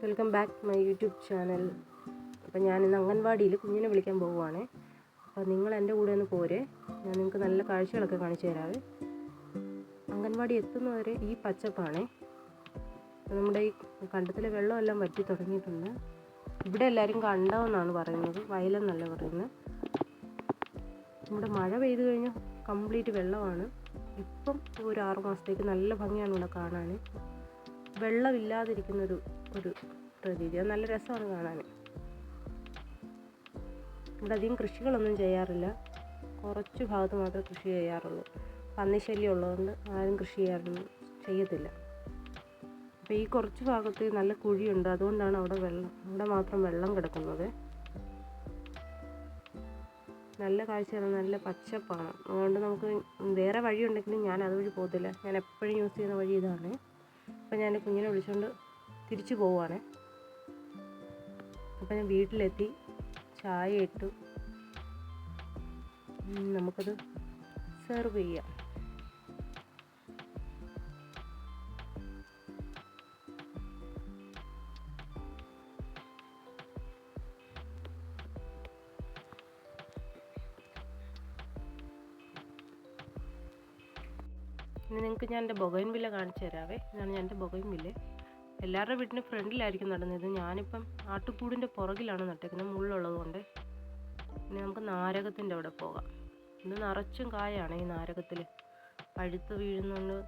Welcome back to my YouTube channel. അപ്പോൾ ഞാനിന്ന് അംഗൻവാടിയിൽ കുഞ്ഞിനെ വിളിക്കാൻ പോവുകയാണ്. അപ്പോൾ നിങ്ങൾ എൻ്റെ കൂടെ ഒന്ന് പോരെ, ഞാൻ നിങ്ങൾക്ക് നല്ല കാഴ്ചകളൊക്കെ കാണിച്ചു തരാവേ. അംഗൻവാടി എത്തുന്നവരെ ഈ പച്ചപ്പാണേ. നമ്മുടെ ഈ കണ്ടത്തിലെ വെള്ളമെല്ലാം വറ്റി തുടങ്ങിയിട്ടുണ്ട്. ഇവിടെ എല്ലാവരും കണ്ടമെന്നാണ് പറയുന്നത്, വയലെന്നല്ല പറയുന്നത്. നമ്മുടെ മഴ പെയ്തു കഴിഞ്ഞാൽ കംപ്ലീറ്റ് വെള്ളമാണ്. ഇപ്പം ഒരു 6 മാസത്തേക്ക് നല്ല ഭംഗിയാണ് ഇവിടെ കാണാൻ. വെള്ളമില്ലാതിരിക്കുന്നൊരു പ്രതീതി, അത് നല്ല രസമാണ് കാണാൻ. ഇവിടെ അധികം കൃഷികളൊന്നും ചെയ്യാറില്ല, കുറച്ച് ഭാഗത്ത് മാത്രമേ കൃഷി ചെയ്യാറുള്ളൂ. പന്നിശല്യം ഉള്ളതുകൊണ്ട് ആരും കൃഷി ചെയ്യത്തില്ല. അപ്പോൾ ഈ കുറച്ച് ഭാഗത്ത് നല്ല കുഴിയുണ്ട്, അതുകൊണ്ടാണ് അവിടെ മാത്രം വെള്ളം കിടക്കുന്നത്. നല്ല കാഴ്ചയാണ്, നല്ല പച്ചപ്പാണ്. അതുകൊണ്ട് നമുക്ക് വേറെ വഴിയുണ്ടെങ്കിലും ഞാൻ അതുവഴി പോകത്തില്ല. ഞാൻ എപ്പോഴും യൂസ് ചെയ്യുന്ന വഴി ഇതാണ്. അപ്പോൾ ഞാൻ കുഞ്ഞിനെ വിളിച്ചുകൊണ്ട് തിരിച്ചു പോവുകയാണ്. അപ്പോൾ ഞാൻ വീട്ടിലെത്തി, ചായ ഇട്ടു, നമുക്കത് സെർവ് ചെയ്യാം. ഇനി നിങ്ങൾക്ക് ഞാൻ എൻ്റെ ബൊഗൈൻവില്ല കാണിച്ചു തരാവേ. ഇതാണ് ഞാൻ എൻ്റെ ബൊഗൈൻവില്ല. എല്ലാവരുടെ വീട്ടിൻ്റെ ഫ്രണ്ടിലായിരിക്കും നടുന്നത്. ഞാനിപ്പം ആട്ടുകൂടിൻ്റെ പുറകിലാണ് നട്ടേക്കുന്നത്, മുള്ളുള്ളത് കൊണ്ട്. ഇനി നമുക്ക് നാരകത്തിൻ്റെ അവിടെ പോകാം. ഇത് നിറച്ചും കായാണ് ഈ നാരകത്തിൽ, പഴുത്ത് വീഴുന്നുണ്ട്.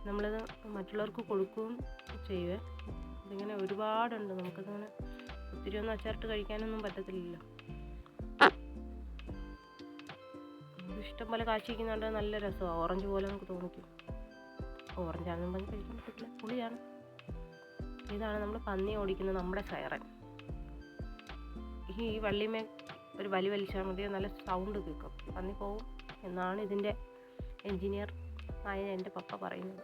നമ്മളിത് മറ്റുള്ളവർക്ക് കൊടുക്കുകയും ചെയ്യുവേ. ഇതിങ്ങനെ ഒരുപാടുണ്ട്, നമുക്കതിങ്ങനെ ഒത്തിരി ഒന്നും അച്ചാറിട്ട് കഴിക്കാനൊന്നും പറ്റത്തില്ലല്ലോ. ഇഷ്ടം പോലെ കാച്ചിരിക്കുന്നുണ്ട്, നല്ല രസമാണ്. ഓറഞ്ച് പോലെ നമുക്ക് തോന്നിക്കും. ഓറഞ്ചാണെന്നും പറഞ്ഞ് കഴിക്കാൻ പറ്റത്തില്ല, പുളിയാണ്. ഇതാണ് നമ്മൾ പന്നി ഓടിക്കുന്ന നമ്മുടെ സൈറൻ. ഈ വള്ളിമേ ഒരു വലി വലിച്ചാൽ മതി, നല്ല സൗണ്ട് കേൾക്കും, പന്നി പോവും എന്നാണ് ഇതിൻ്റെ എൻജിനീയർ ആയ എൻ്റെ പപ്പ പറയുന്നത്.